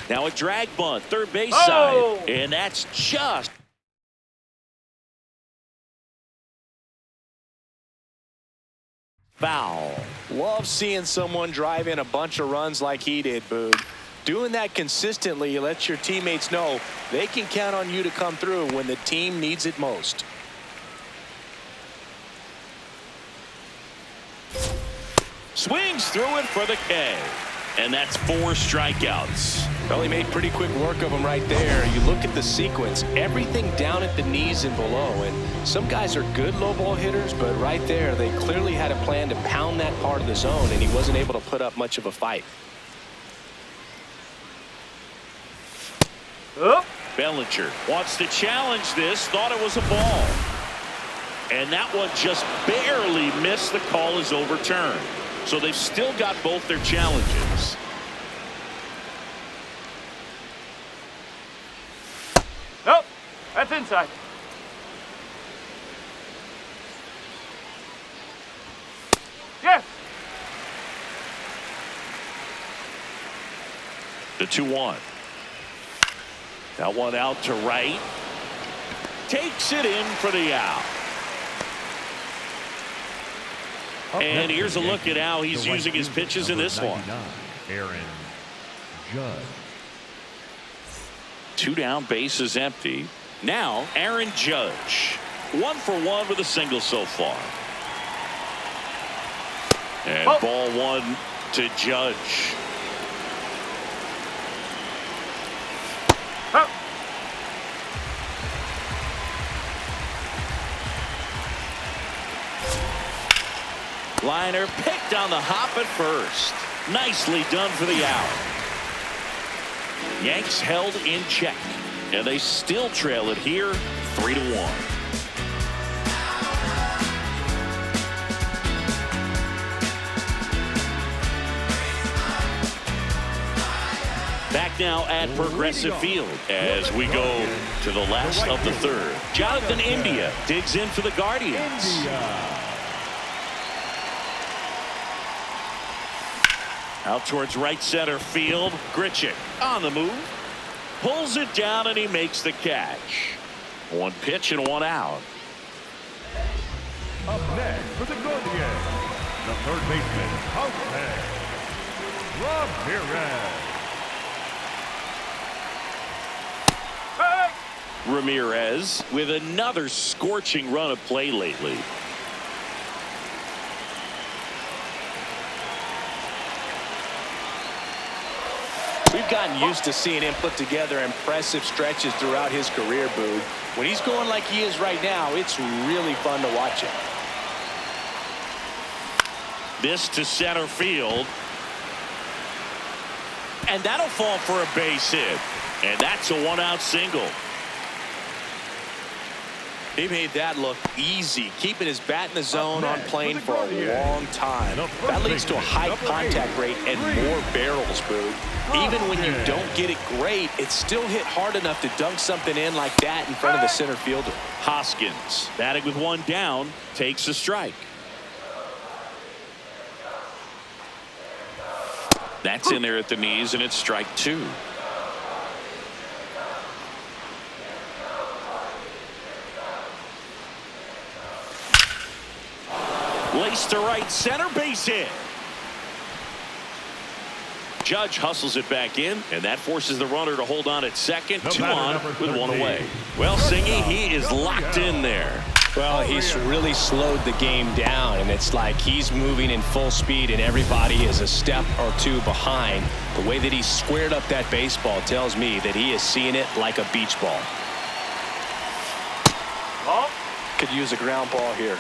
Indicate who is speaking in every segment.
Speaker 1: Now a drag bunt, third base side. And that's just foul.
Speaker 2: Love seeing someone drive in a bunch of runs like he did, Boog. Doing that consistently lets your teammates know they can count on you to come through when the team needs it most.
Speaker 1: Swings through it for the K. And that's 4 strikeouts.
Speaker 2: Well, he made pretty quick work of him right there. You look at the sequence, everything down at the knees and below. And some guys are good low ball hitters, but right there, they clearly had a plan to pound that part of the zone, and he wasn't able to put up much of a fight.
Speaker 1: Bellinger wants to challenge this, thought it was a ball. And that one just barely missed. The call is overturned. So they've still got both their challenges.
Speaker 3: Nope, that's inside. Yes.
Speaker 1: The 2-1. That one out to right. Takes it in for the out. And here's a look at how he's using his pitches in this one.
Speaker 4: Aaron Judge.
Speaker 1: 2 down, bases empty. Now Aaron Judge. 1 for 1 with a single so far. And ball 1 to Judge. Liner picked on the hop at first. Nicely done for the out. Yanks held in check, and they still trail it here 3-1. Back now at Progressive Field as we go to the last of the third. Jonathan India digs in for the Guardians. Out towards right center field. Grichuk on the move. Pulls it down and he makes the catch. 1 pitch and 1 out.
Speaker 4: Up next for the Gaurdians, the third baseman, Ramirez.
Speaker 1: Ramirez with another scorching run of play lately.
Speaker 2: We've gotten used to seeing him put together impressive stretches throughout his career, Boog. When he's going like he is right now, it's really fun to watch him.
Speaker 1: This to center field. And that'll fall for a base hit. And that's a 1-out single.
Speaker 2: He made that look easy, keeping his bat in the zone on plane for a long time. That leads to a high contact rate and more barrels, Boog. Even when you don't get it great, it's still hit hard enough to dunk something in like that in front of the center fielder.
Speaker 1: Hoskins, batting with 1 down, takes a strike. That's in there at the knees, and it's strike 2. Lace to right center, base hit. Judge hustles it back in, and that forces the runner to hold on at second. 2 on with 1 away. Well, Singy, he is locked in there.
Speaker 2: Well, he's really slowed the game down, and it's like he's moving in full speed, and everybody is a step or 2 behind. The way that he squared up that baseball tells me that he is seeing it like a beach ball. Could use a ground ball here.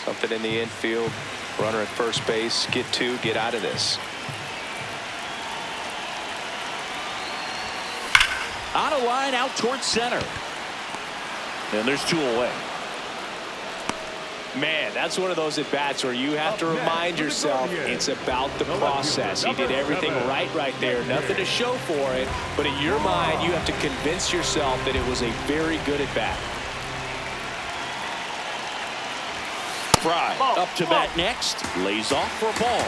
Speaker 2: Something in the infield. Runner at first base. Get 2. Get out of this.
Speaker 1: On a line out towards center. And there's 2 away.
Speaker 2: Man, that's one of those at-bats where you have to remind yourself it's about the process. He did everything right there. Nothing to show for it. But in your mind, you have to convince yourself that it was a very good at-bat.
Speaker 1: Fry up to bat next. Lays off for a ball.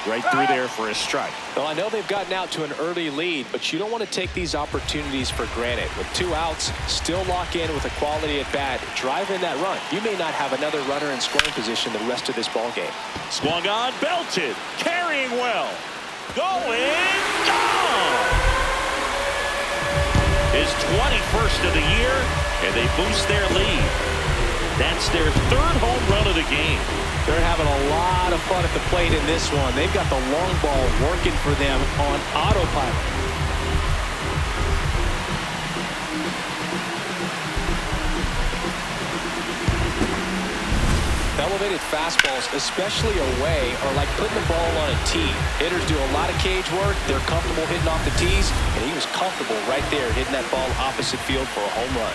Speaker 1: Right through there for a strike.
Speaker 2: Well, I know they've gotten out to an early lead, but you don't want to take these opportunities for granted. With 2 outs, still lock in with a quality at bat, drive in that run. You may not have another runner in scoring position the rest of this ball game.
Speaker 1: Swung on, belted, carrying well, going, gone. His 21st of the year, and they boost their lead. That's their 3rd home run of the game.
Speaker 2: They're having a lot of fun at the plate in this one. They've got the long ball working for them on autopilot. Elevated fastballs, especially away, are like putting the ball on a tee. Hitters do a lot of cage work. They're comfortable hitting off the tees, and he was comfortable right there hitting that ball opposite field for a home run.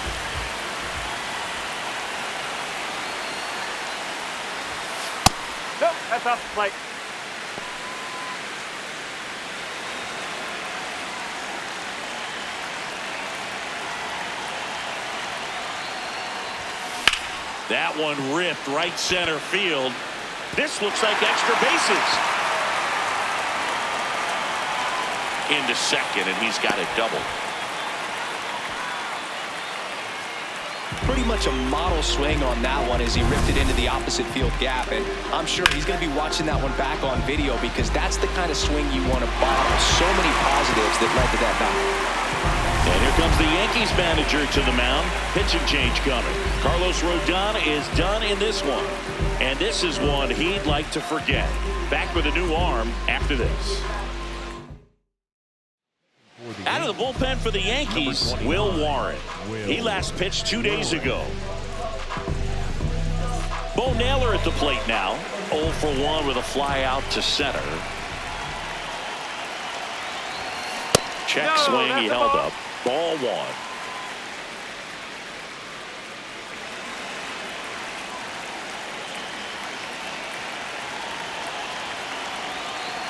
Speaker 3: Nope, that's off the plate.
Speaker 1: That one ripped right center field. This looks like extra bases. Into second, and he's got it double.
Speaker 2: Pretty much a model swing on that one as he ripped it into the opposite field gap, and I'm sure he's going to be watching that one back on video because that's the kind of swing you want to bottle. So many positives that led to that knock.
Speaker 1: And here comes the Yankees manager to the mound. Pitching change coming. Carlos Rodon is done in this one, and this is one he'd like to forget. Back with a new arm after this. Out of the bullpen for the Yankees, Will Warren. He last pitched 2 days ago. Bo Naylor at the plate now. 0 for 1 with a fly out to center. Check swing, he held up. Ball 1.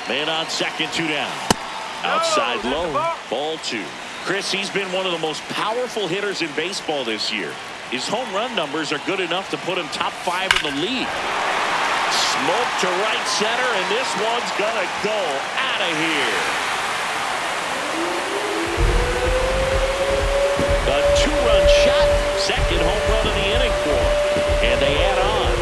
Speaker 1: Man on second, 2 down. Outside low, ball 2. Chris, he's been one of the most powerful hitters in baseball this year. His home run numbers are good enough to put him top 5 in the league. Smoke to right center, and this one's gonna go out of here. A 2-run shot, second home run of the inning for him. And they add on.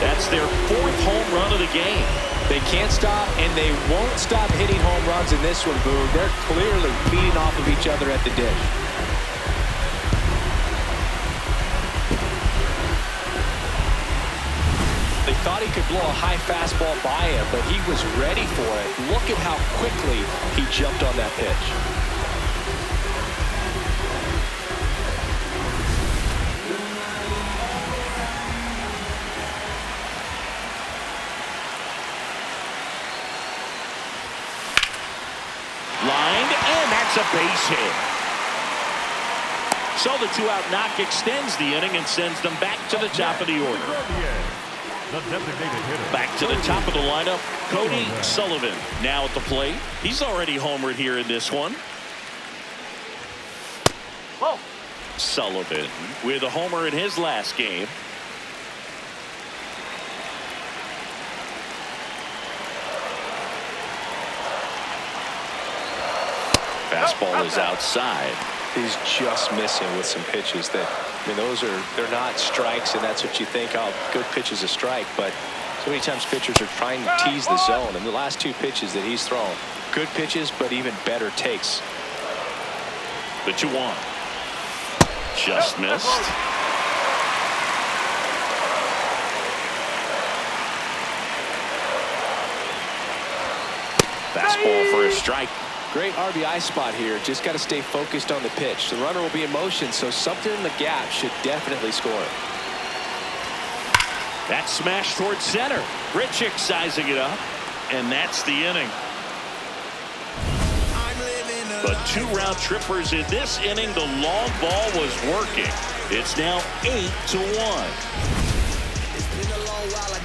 Speaker 1: That's their 4th home run of the game.
Speaker 2: They can't stop, and they won't stop hitting home runs in this one, Boog. They're clearly feeding off of each other at the dish. They thought he could blow a high fastball by him, but he was ready for it. Look at how quickly he jumped on that pitch.
Speaker 1: A base hit. So the 2-out knock extends the inning and sends them back to the top of the order. Back to the top of the lineup, Cody Sullivan now at the plate. He's already homered here in this one.
Speaker 3: Whoa.
Speaker 1: Sullivan with a homer in his last game. Fastball is outside.
Speaker 2: He's just missing with some pitches that, I mean, they're not strikes, and that's what you think, oh, good pitch is a strike, but so many times pitchers are trying to tease the zone, and the last 2 pitches that he's thrown, good pitches, but even better takes.
Speaker 1: The 2-1. Just missed. Fastball for a strike.
Speaker 2: Great RBI spot here. Just got to stay focused on the pitch. The runner will be in motion, so something in the gap should definitely score.
Speaker 1: That smash towards center. Richick sizing it up, and that's the inning. But 2 round trippers in this inning. The long ball was working. It's now 8-1.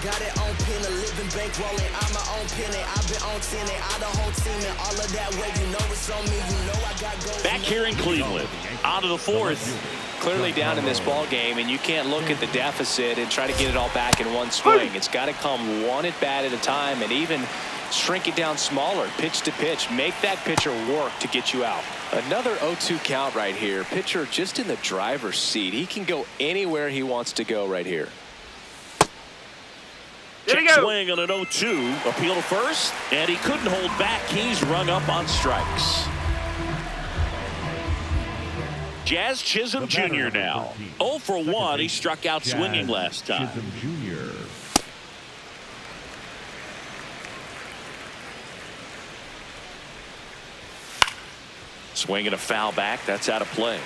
Speaker 5: Got it on pin, a living bankrolling. I'm my own penny. I've been on 10 and I the whole team and all of that way. You know it's on me. You know I got goals.
Speaker 1: Back here in Cleveland, on to the 4th.
Speaker 2: Clearly down in this ball game, and you can't look at the deficit and try to get it all back in one swing. It's got to come one at bat at a time, and even Shrink it down smaller, pitch to pitch. Make that pitcher work to get you out. Another 0-2 count right here. Pitcher just in the driver's seat. He can go anywhere he wants to go right here.
Speaker 1: Check swing on an 0-2. Appeal to first, and he couldn't hold back. He's rung up on strikes. Jazz Chisholm Jr. now. 0 for 1. He struck out swinging last time.
Speaker 4: Chisholm Jr.
Speaker 1: Swinging a foul back. That's out of play.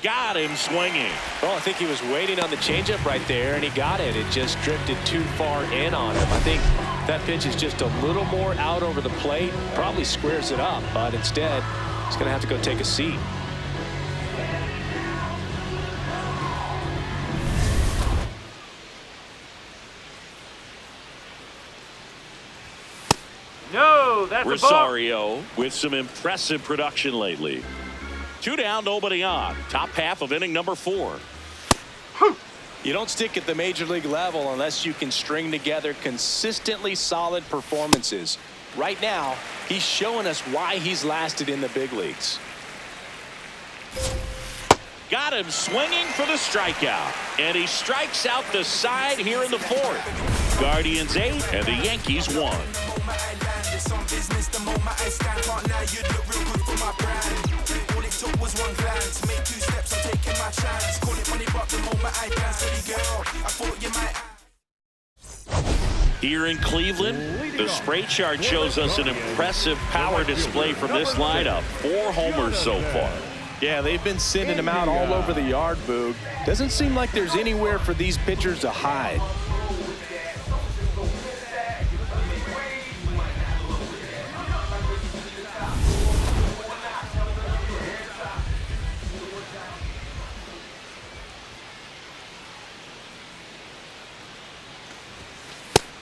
Speaker 1: Got him swinging.
Speaker 2: Well, I think he was waiting on the changeup right there, and he got it. It just drifted too far in on him. I think that pitch is just a little more out over the plate. Probably squares it up, but instead, he's going to have to go take a seat.
Speaker 3: No, that's a ball.
Speaker 1: Rosario with some impressive production lately. 2 down, nobody on. Top half of inning number 4.
Speaker 2: You don't stick at the major league level unless you can string together consistently solid performances. Right now, he's showing us why he's lasted in the big leagues.
Speaker 1: Got him swinging for the strikeout. And he strikes out the side here in the 4th. Guardians 8 and the Yankees 1. Here in Cleveland, the spray chart shows us an impressive power display from this lineup. 4 homers so far.
Speaker 2: Yeah, they've been sending him out all over the yard, Boog. Doesn't seem like there's anywhere for these pitchers to hide.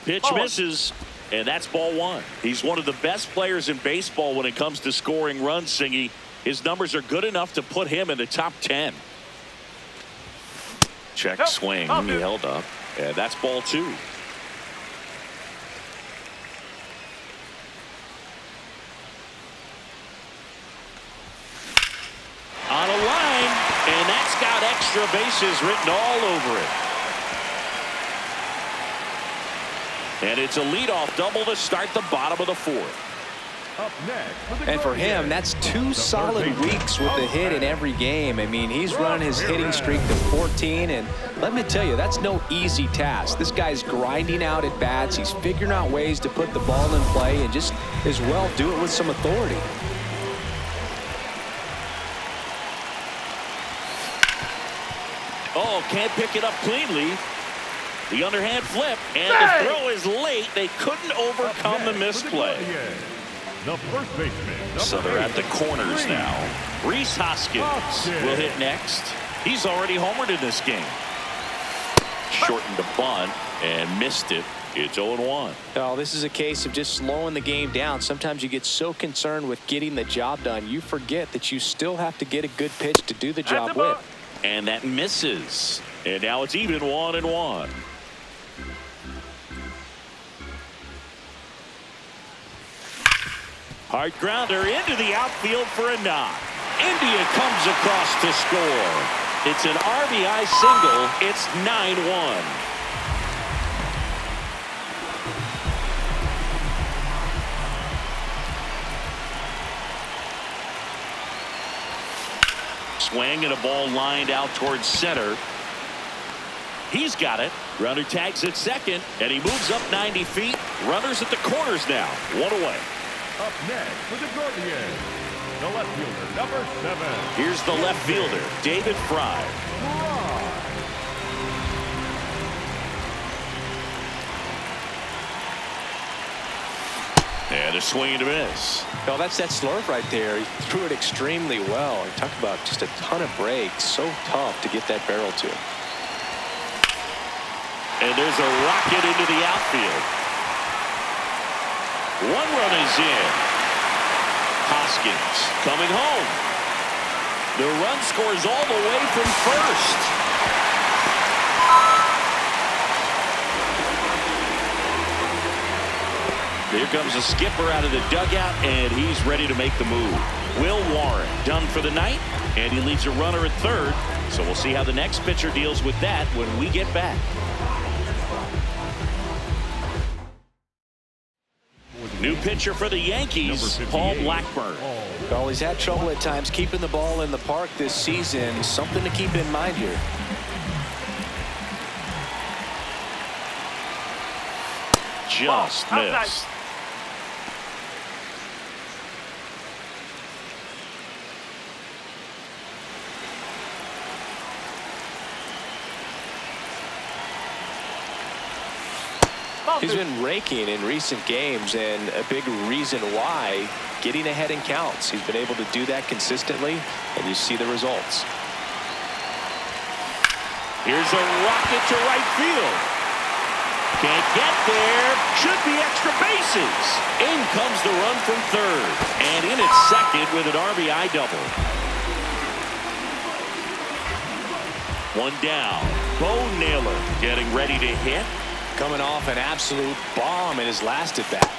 Speaker 1: Pitch misses, and that's ball 1. He's one of the best players in baseball when it comes to scoring runs, Singy. His numbers are good enough to put him in the top 10. Check swing. He held up, and that's ball 2. On a line, and that's got extra bases written all over it. And it's a leadoff double to start the bottom of the 4th.
Speaker 4: Up next,
Speaker 2: And for him, that's 2 solid weeks with a hit in every game. I mean, he's run his hitting streak to 14, and let me tell you, that's no easy task. This guy's grinding out at bats. He's figuring out ways to put the ball in play and just as well do it with some authority.
Speaker 1: Oh, can't pick it up cleanly. The underhand flip, and the throw is late. They couldn't overcome the misplay.
Speaker 4: The first baseman.
Speaker 1: So they're at the corners now. Rhys Hoskins will hit next. He's already homered in this game. Shortened the bunt and missed it. It's 0-1.
Speaker 2: Oh, this is a case of just slowing the game down. Sometimes you get so concerned with getting the job done, you forget that you still have to get a good pitch to do the job with.
Speaker 1: And that misses. And now it's even 1-1. Hard grounder into the outfield for a knock. India comes across to score. It's an RBI single. It's 9-1. Swing and a ball lined out towards center. He's got it. Runner tags at second, and he moves up 90 feet. Runners at the corners now. 1 away.
Speaker 4: Up next for the Gaurdians, the left fielder, number 7.
Speaker 1: Here's the left fielder, David Fry. And a swing and a miss.
Speaker 2: Well, that's that slurve right there. He threw it extremely well. He talked about just a ton of breaks. So tough to get that barrel to.
Speaker 1: And there's a rocket into the outfield. 1 run is in. Hoskins coming home. The run scores all the way from first. Here comes the skipper out of the dugout, and he's ready to make the move. Will Warren done for the night, and he leaves a runner at third. So we'll see how the next pitcher deals with that when we get back. New pitcher for the Yankees, Paul Blackburn.
Speaker 2: Well, he's had trouble at times keeping the ball in the park this season. Something to keep in mind here.
Speaker 1: Just missed.
Speaker 2: He's been raking in recent games, and a big reason why, getting ahead in counts. He's been able to do that consistently, and you see the results.
Speaker 1: Here's a rocket to right field. Can't get there. Should be extra bases. In comes the run from third. And in at second with an RBI double. One down. Bo Naylor getting ready to hit.
Speaker 2: Coming off an absolute bomb in his last at bat.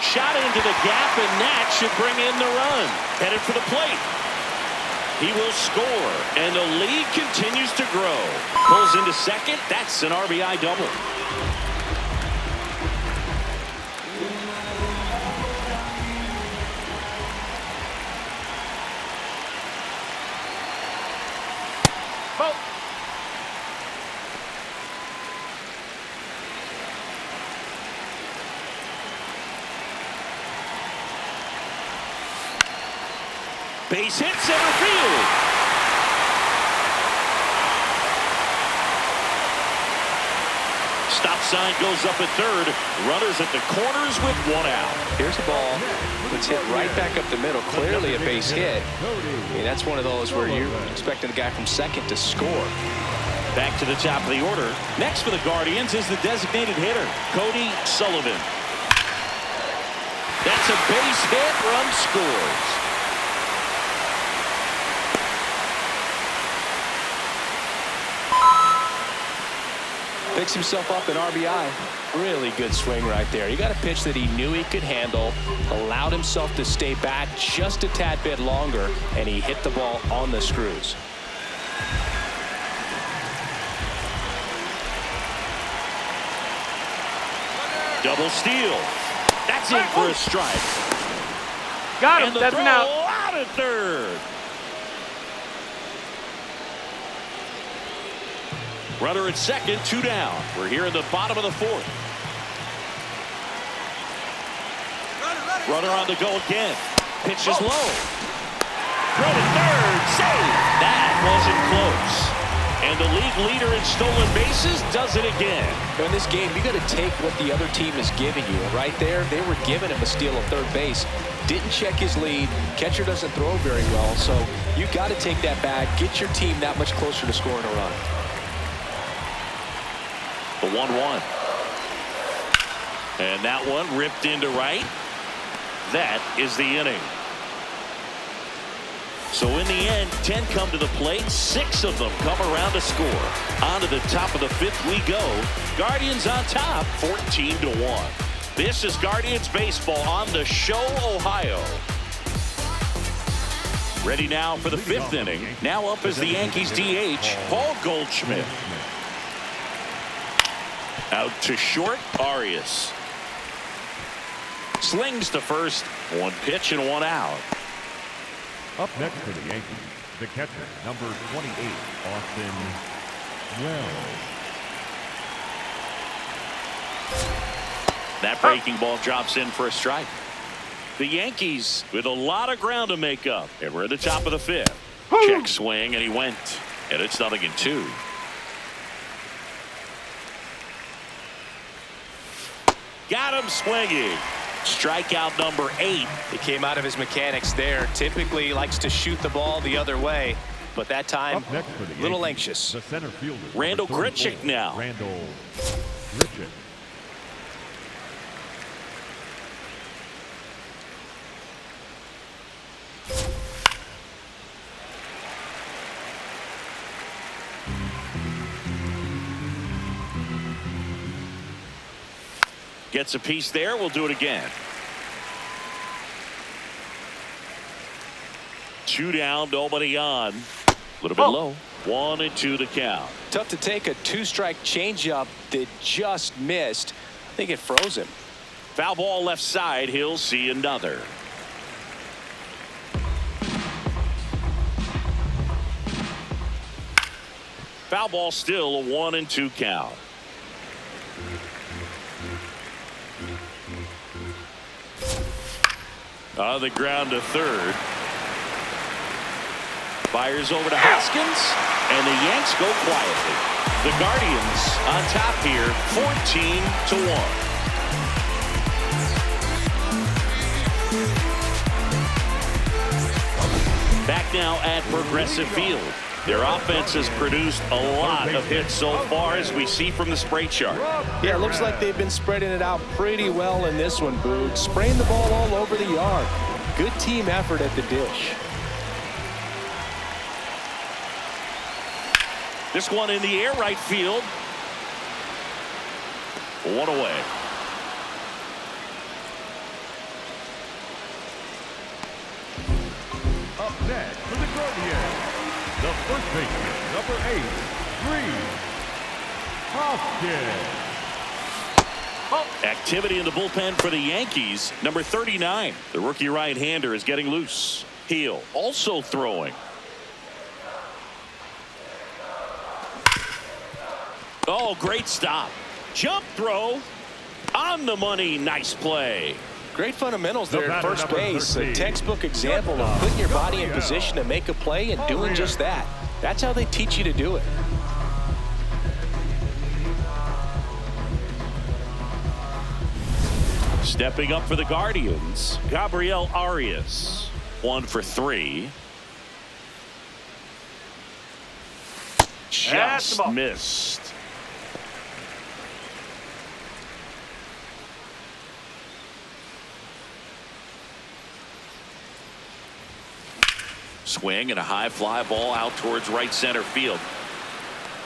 Speaker 1: Shot into the gap, and that should bring in the run. Headed for the plate. He will score, and the lead continues to grow. Pulls into second. That's an RBI double. Base hit center field. Stop sign goes up at third. Runners at the corners with one out.
Speaker 2: Here's a ball that's hit right back up the middle. Clearly a base hit. I mean, that's one of those where you're expecting the guy from second to score.
Speaker 1: Back to the top of the order. Next for the Guardians is the designated hitter, Cody Sullivan. That's a base hit. Run scores.
Speaker 2: Picks himself up an RBI. Really good swing right there. He got a pitch that he knew he could handle, allowed himself to stay back just a tad bit longer, and he hit the ball on the screws.
Speaker 1: Double steal. That's in for a strike.
Speaker 3: Got him.
Speaker 1: And the
Speaker 3: That's
Speaker 1: throw
Speaker 3: an out.
Speaker 1: out at third. Runner at second, two down. We're here in the bottom of the fourth. Runner on the go again. Pitch is low. Throw to third. Save. That wasn't close. And the league leader in stolen bases does it again.
Speaker 2: In this game, you got to take what the other team is giving you. And right there, they were giving him a steal at third base. Didn't check his lead. Catcher doesn't throw very well. So you got to take that back. Get your team that much closer to scoring a run.
Speaker 1: The 1-1. And that one ripped into right. That is the inning. So in the end, 10 come to the plate. 6 of them come around to score. On to the top of the fifth we go. Guardians on top, 14-1. This is Guardians baseball on the Show, Ohio. Ready now for the fifth inning. Now up is the Yankees DH, Paul Goldschmidt. Out to short, Arias. Slings to first. One pitch and one out.
Speaker 4: Up next for the Yankees, the catcher, number 28, Austin Wells.
Speaker 1: That breaking ball drops in for a strike. The Yankees with a lot of ground to make up. And we're at the top of the fifth. Check swing, and he went. And it's 0-2. Got him swinging. Strikeout number 8.
Speaker 2: He came out of his mechanics there. Typically he likes to shoot the ball the other way, but that time a little anxious.
Speaker 4: The center fielder,
Speaker 1: Randall Grichuk now.
Speaker 4: Randall Grichuk.
Speaker 1: Gets a piece there. We'll do it again. 2 down, nobody on. A little bit low. 1-2 to count.
Speaker 2: Tough to take a 2-strike changeup that just missed. I think it froze him.
Speaker 1: Foul ball left side. He'll see another. Foul ball, still a 1-2 count. On the ground to third. Fires over to Hoskins, and the Yanks go quietly. The Guardians on top here, 14-1. Back now at Progressive Field. Their offense has produced a lot of hits so far, as we see from the spray chart.
Speaker 2: Yeah, it looks like they've been spreading it out pretty well in this one, Boog. Spraying the ball all over the yard. Good team effort at the dish.
Speaker 1: This one in the air, right field. 1 away.
Speaker 4: Up next for the Gaurdians, the first baseman, number 8, Hoskins.
Speaker 1: Activity in the bullpen for the Yankees. Number 39, the rookie right-hander, is getting loose. Heel also throwing. Oh, great stop. Jump throw on the money. Nice play.
Speaker 2: Great fundamentals there at first base. A textbook example of putting your body in position to make a play and doing just that. That's how they teach you to do it.
Speaker 1: Stepping up for the Guardians, Gabriel Arias. 1 for 3. Just missed. Swing and a high fly ball out towards right center field.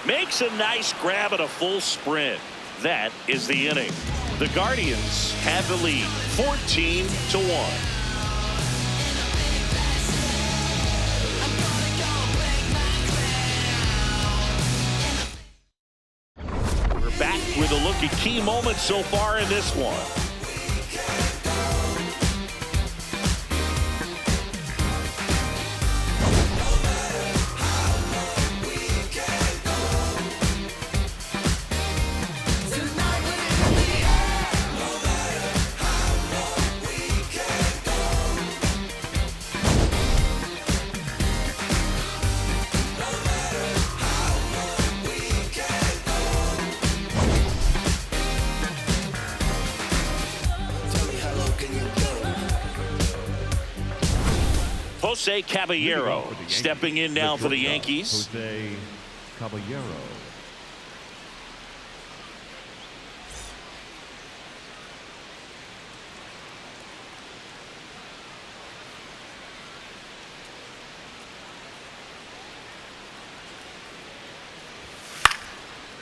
Speaker 1: Makes a nice grab at a full sprint. That is the inning. The Guardians have the lead, 14-1. We're back with a look at key moments so far in this one. Jose Caballero stepping in now for the Yankees.
Speaker 4: Jose Caballero.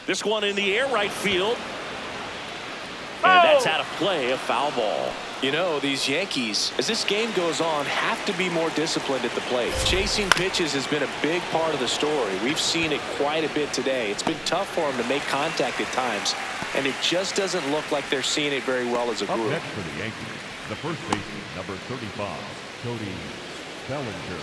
Speaker 1: This one in the air, right field. And that's out of play, a foul ball.
Speaker 2: You know, these Yankees, as this game goes on, have to be more disciplined at the plate. Chasing pitches has been a big part of the story. We've seen it quite a bit today. It's been tough for them to make contact at times, and it just doesn't look like they're seeing it very well as a group.
Speaker 4: Up next for the Yankees, the first baseman, number 35, Cody Bellinger.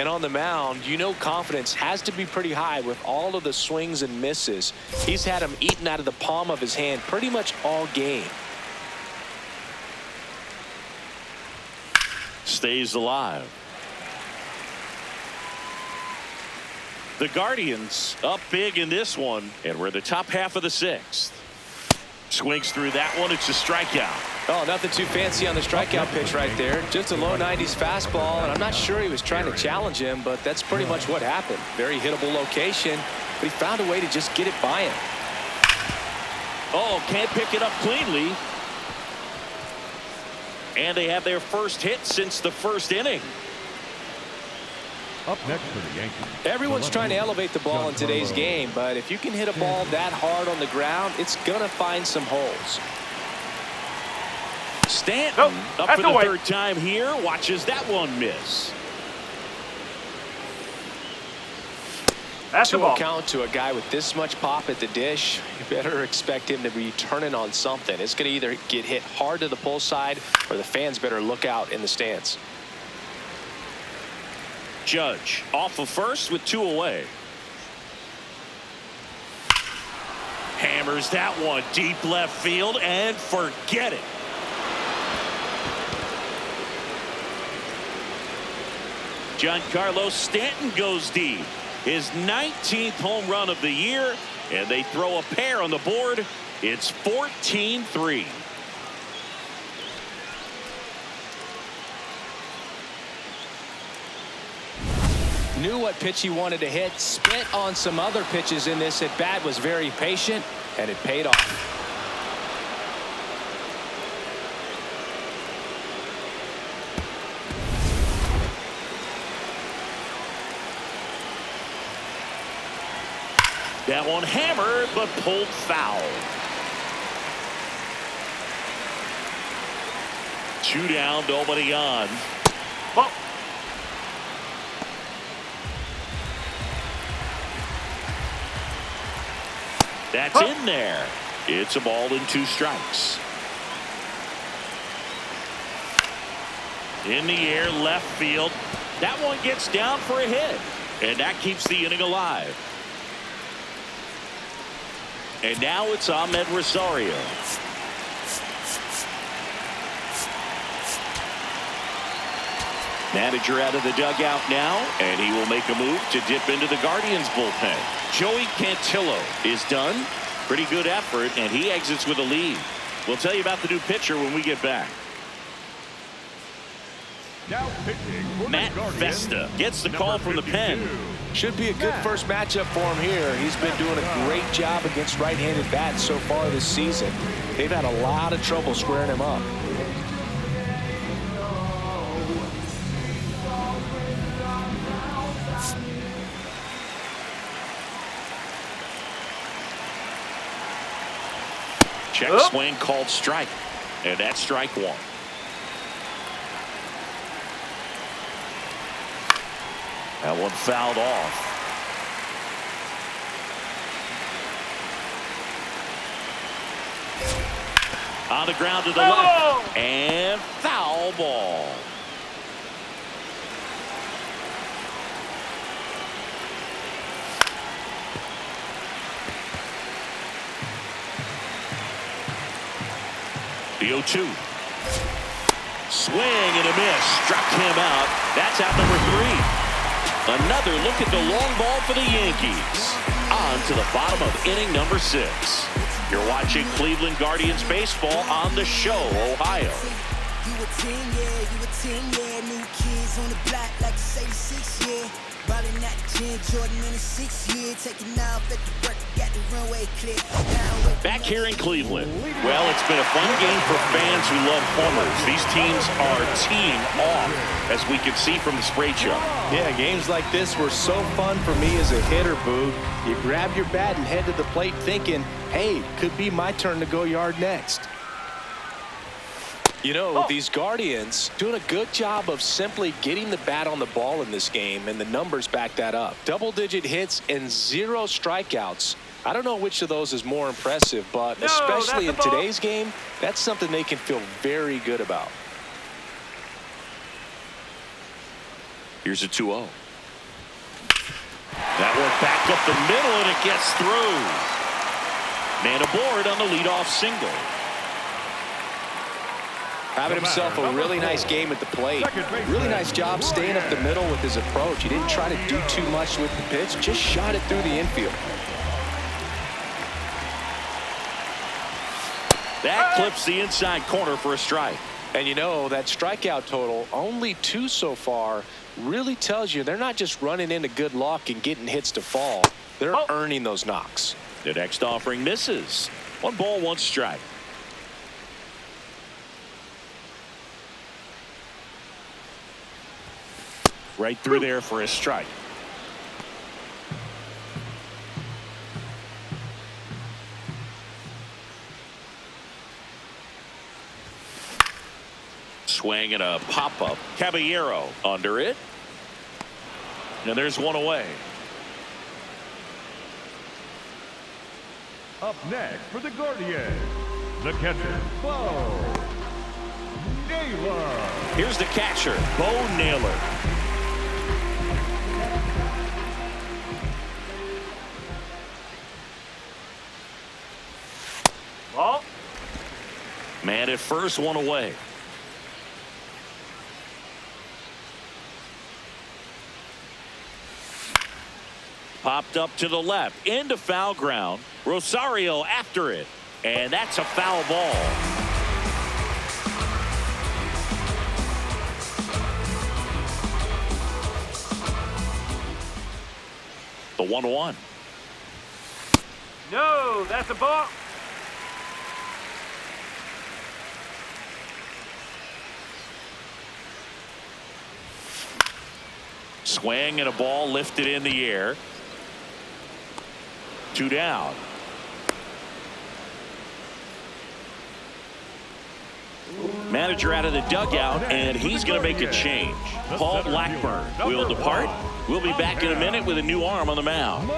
Speaker 2: And on the mound, you know confidence has to be pretty high with all of the swings and misses. He's had them eaten out of the palm of his hand pretty much all game.
Speaker 1: Stays alive. The Guardians up big in this one, and we're the top half of the sixth. Swings through that one. It's a strikeout.
Speaker 2: Oh, nothing too fancy on the strikeout pitch right there. Just a low 90s fastball, and I'm not sure he was trying to challenge him, but that's pretty much what happened. Very hittable location, but he found a way to just get it by him.
Speaker 1: Oh, can't pick it up cleanly. And they have their first hit since the first inning.
Speaker 4: Up next for the Yankees.
Speaker 2: Everyone's trying to elevate the ball in today's game, but if you can hit a ball that hard on the ground, it's going to find some holes.
Speaker 1: Stanton up for the third time here. Watches that one miss.
Speaker 3: That's the ball.
Speaker 2: Count to a guy with this much pop at the dish. You better expect him to be turning on something. It's going to either get hit hard to the pull side, or the fans better look out in the stands.
Speaker 1: Judge off of first with 2 away. Hammers that one deep left field and forget it. Giancarlo Stanton goes deep. His 19th home run of the year, and they throw a pair on the board. It's 14-3.
Speaker 2: Knew what pitch he wanted to hit, spent on some other pitches in this at bat, was very patient, and it paid off.
Speaker 1: That one hammered, but pulled foul. 2 down, nobody on.
Speaker 3: Oh.
Speaker 1: That's in there. It's a ball and 2 strikes. In the air, left field. That one gets down for a hit, and that keeps the inning alive. And now it's Ahmed Rosario. Manager out of the dugout now, and he will make a move to dip into the Guardians bullpen. Joey Cantillo is done. Pretty good effort, and he exits with a lead. We'll tell you about the new pitcher when we get back.
Speaker 4: Now pitching for
Speaker 1: Matt
Speaker 4: the Guardians,
Speaker 1: Vesta gets the call from the pen.
Speaker 2: Should be a good first matchup for him here. He's been doing a great job against right-handed bats so far this season. They've had a lot of trouble squaring him up.
Speaker 1: Check swing called strike, and that's strike 1. That one fouled off. On the ground to the left, and foul ball. The 0-2. Swing and a miss. Struck him out. That's out number 3. Another look at the long ball for the Yankees. On to the bottom of inning number 6. You're watching Cleveland Guardians baseball on the Show, Ohio.
Speaker 5: You a 10, yeah, you a 10, yeah. New kids on the block like 86, yeah. Ballin' at the gym, Jordan in the 6 year. Taking off at the work, got the runway clear.
Speaker 1: Back here in Cleveland. Well, it's been a fun game for fans who love homers. These teams are teeing off, as we can see from the spray chart.
Speaker 2: Yeah, games like this were so fun for me as a hitter, Boog. You grab your bat and head to the plate thinking, hey, could be my turn to go yard next. You know, these Guardians doing a good job of simply getting the bat on the ball in this game, and the numbers back that up. Double-digit hits and 0 strikeouts. I don't know which of those is more impressive, but especially in today's game, that's something they can feel very good about.
Speaker 1: Here's a 2-0. That one back up the middle, and it gets through. Man aboard on the leadoff single.
Speaker 2: Having himself a really nice game at the plate. Really nice job staying up the middle with his approach. He didn't try to do too much with the pitch, just shot it through the infield.
Speaker 1: That clips the inside corner for a strike.
Speaker 2: And you know, that strikeout total, only 2 so far, really tells you they're not just running into good luck and getting hits to fall. They're earning those knocks.
Speaker 1: The next offering misses. 1 ball, 1 strike. Right through there for a strike. Swing and a pop-up. Caballero under it. And there's 1 away.
Speaker 4: Up next for the Gaurdians, the catcher, Bo Naylor.
Speaker 1: Here's the catcher, Bo Naylor.
Speaker 3: Ball.
Speaker 1: Man at first, 1 away. Popped up to the left into foul ground. Rosario after it, and that's a foul ball. The 1-1.
Speaker 3: No, that's a ball.
Speaker 1: Swing and a ball lifted in the air. 2 down. Manager out of the dugout, and he's going to make a change. Paul Blackburn will depart. We'll be back in a minute with a new arm on the mound.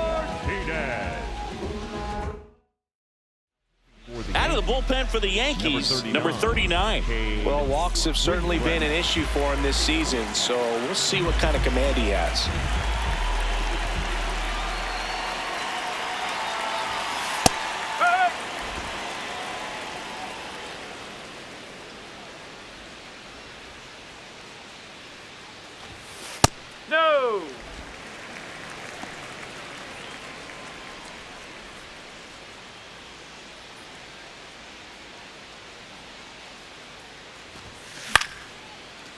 Speaker 1: Out of the bullpen for the Yankees, number 39.
Speaker 2: Well, walks have certainly been an issue for him this season, so we'll see what kind of command he has.
Speaker 3: No.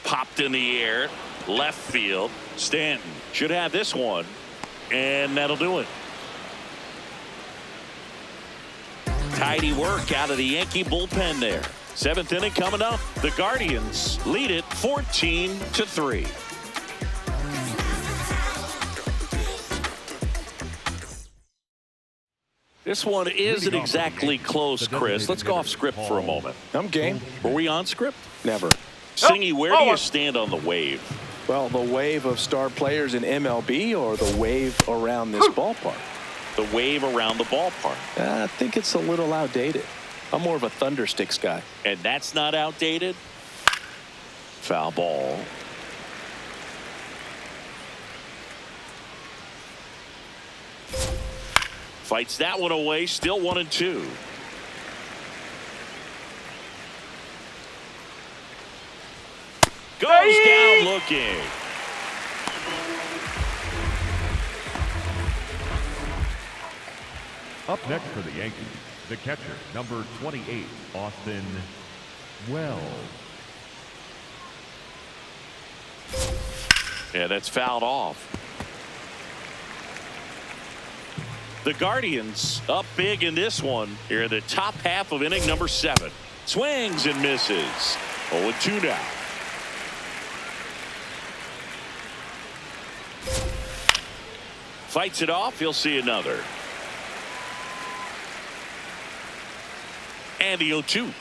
Speaker 1: Popped in the air, left field. Stanton should have this one, and that'll do it. Tidy work out of the Yankee bullpen there. 7th inning coming up. The Guardians lead it 14-3. This one isn't exactly close, Chris. Let's go off script for a moment.
Speaker 2: I'm game.
Speaker 1: Were we on script?
Speaker 2: Never.
Speaker 1: Singy, where do you stand on the wave?
Speaker 2: Well, the wave of star players in MLB or the wave around this ballpark?
Speaker 1: The wave around the ballpark.
Speaker 2: I think it's a little outdated. I'm more of a Thundersticks guy.
Speaker 1: And that's not outdated? Foul ball. Fights that one away, still 1-2. Goes down looking.
Speaker 4: Up next for the Yankees, the catcher, number 28, Austin Wells.
Speaker 1: Yeah, that's fouled off. The Guardians up big in this one here in the top half of inning number 7. Swings and misses. 0-2 now. Fights it off. He'll see another. And the 0-2.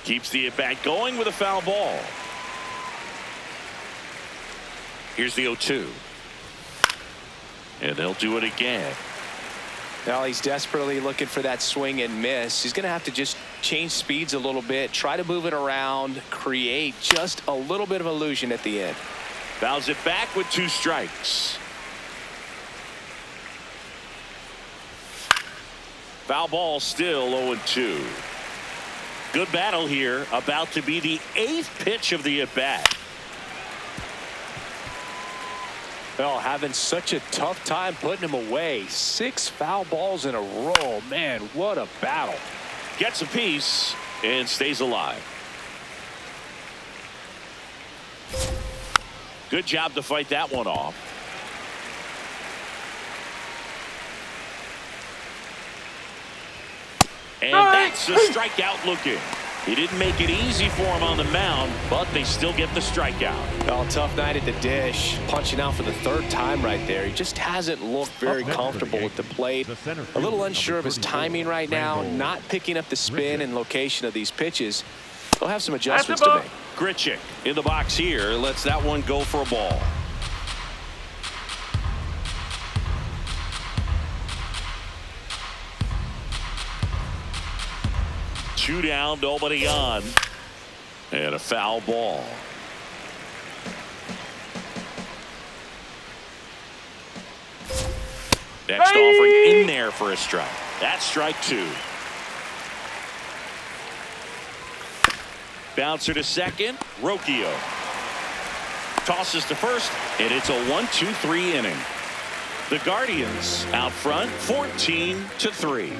Speaker 1: Keeps the at-bat going with a foul ball. Here's the 0-2. And they'll do it again.
Speaker 2: Now he's desperately looking for that swing and miss. He's going to have to just change speeds a little bit, try to move it around, create just a little bit of illusion at the end.
Speaker 1: Fouls it back with 2 strikes. Foul ball, still 0-2. Good battle here. About to be the 8th pitch of the at-bat.
Speaker 2: Well, having such a tough time putting him away. 6 foul balls in a row. Man, what a battle.
Speaker 1: Gets a piece and stays alive. Good job to fight that one off. And that's a strikeout looking. He didn't make it easy for him on the mound, but they still get the strikeout.
Speaker 2: Well, tough night at the dish. Punching out for the 3rd time right there. He just hasn't looked very comfortable at the plate. A little unsure of his timing right now. Not picking up the spin and location of these pitches. He'll have some adjustments to make.
Speaker 1: Grichuk in the box here. Lets that one go for a ball. Two down, nobody on. And a foul ball. Next offering in there for a strike. That's strike 2. Bouncer to second. Rocchio tosses to first, and it's a 1-2-3 inning. The Guardians out front 14-3.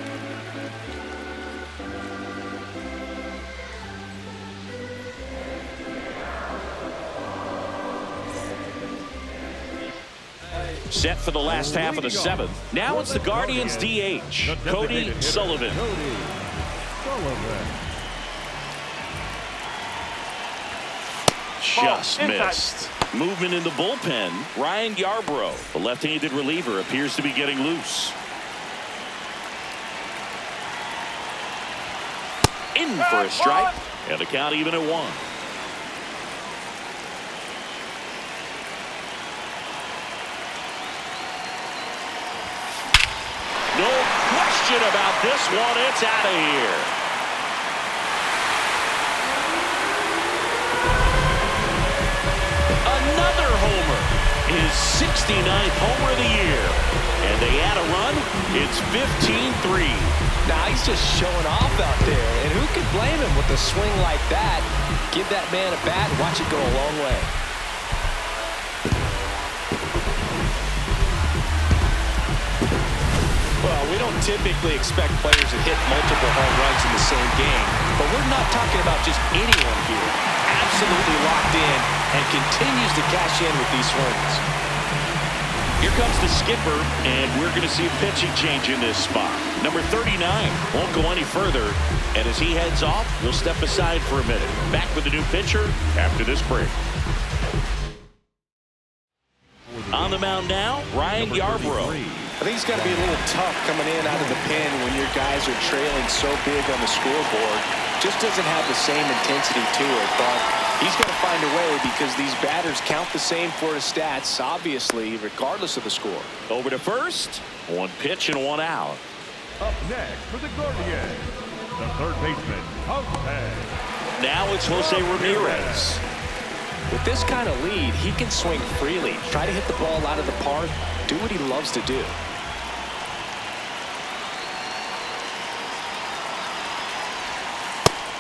Speaker 1: Set for the last half of the 7th. Now it's the Guardians DH, Cody Sullivan. Just missed. Movement in the bullpen. Ryan Yarbrough, the left-handed reliever, appears to be getting loose. In for a strike, and the count even at 1. No question about this one. It's out of here. Another homer. His 69th homer of the year. And they add a run. It's 15-3.
Speaker 2: Now he's just showing off out there. And who could blame him with a swing like that? Give that man a bat and watch it go a long way. Well, we don't typically expect players to hit multiple home runs in the same game, but we're not talking about just anyone here. Absolutely locked in and continues to cash in with these swings.
Speaker 1: Here comes the skipper, and we're going to see a pitching change in this spot. Number 39 won't go any further, and as he heads off, we'll step aside for a minute. Back with the new pitcher after this break. On the mound now, Ryan Yarbrough.
Speaker 2: I think it's got to be a little tough coming in out of the pen when your guys are trailing so big on the scoreboard. Just doesn't have the same intensity to it, but he's got to find a way because these batters count the same for his stats, obviously, regardless of the score.
Speaker 1: Over to first. 1 pitch and 1 out.
Speaker 4: Up next for the Guardians, the 3rd baseman, Jose.
Speaker 1: Now it's Jose Ramirez.
Speaker 2: With this kind of lead, he can swing freely, try to hit the ball out of the park, do what he loves to do.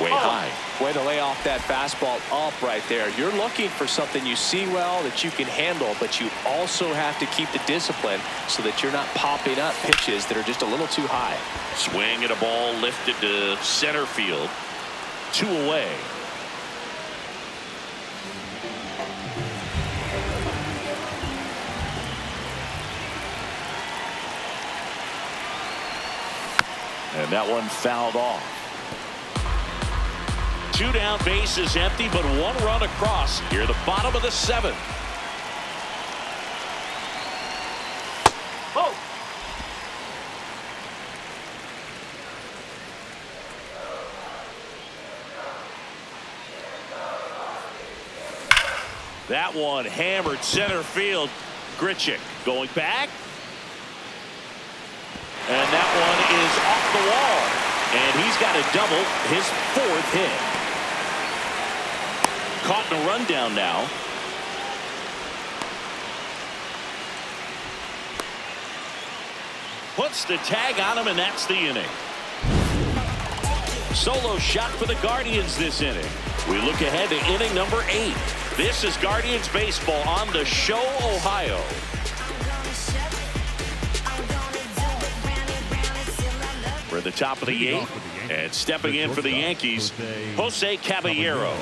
Speaker 1: Way high.
Speaker 2: Way to lay off that fastball up right there. You're looking for something you see well that you can handle, but you also have to keep the discipline so that you're not popping up pitches that are just a little too high.
Speaker 1: Swing at a ball lifted to center field. 2 away. And that one fouled off. 2 down, bases empty, but 1 run across here, the bottom of the 7th.
Speaker 3: Oh!
Speaker 1: That one hammered center field. Grichuk going back. And that one is off the wall. And he's got a double, his 4th hit. Caught in a rundown now. Puts the tag on him, and that's the inning. Solo shot for the Guardians this inning. We look ahead to inning number 8. This is Guardians baseball on the Show, Ohio. We're at the top of the 8th, and stepping in for the Yankees, Jose Caballero.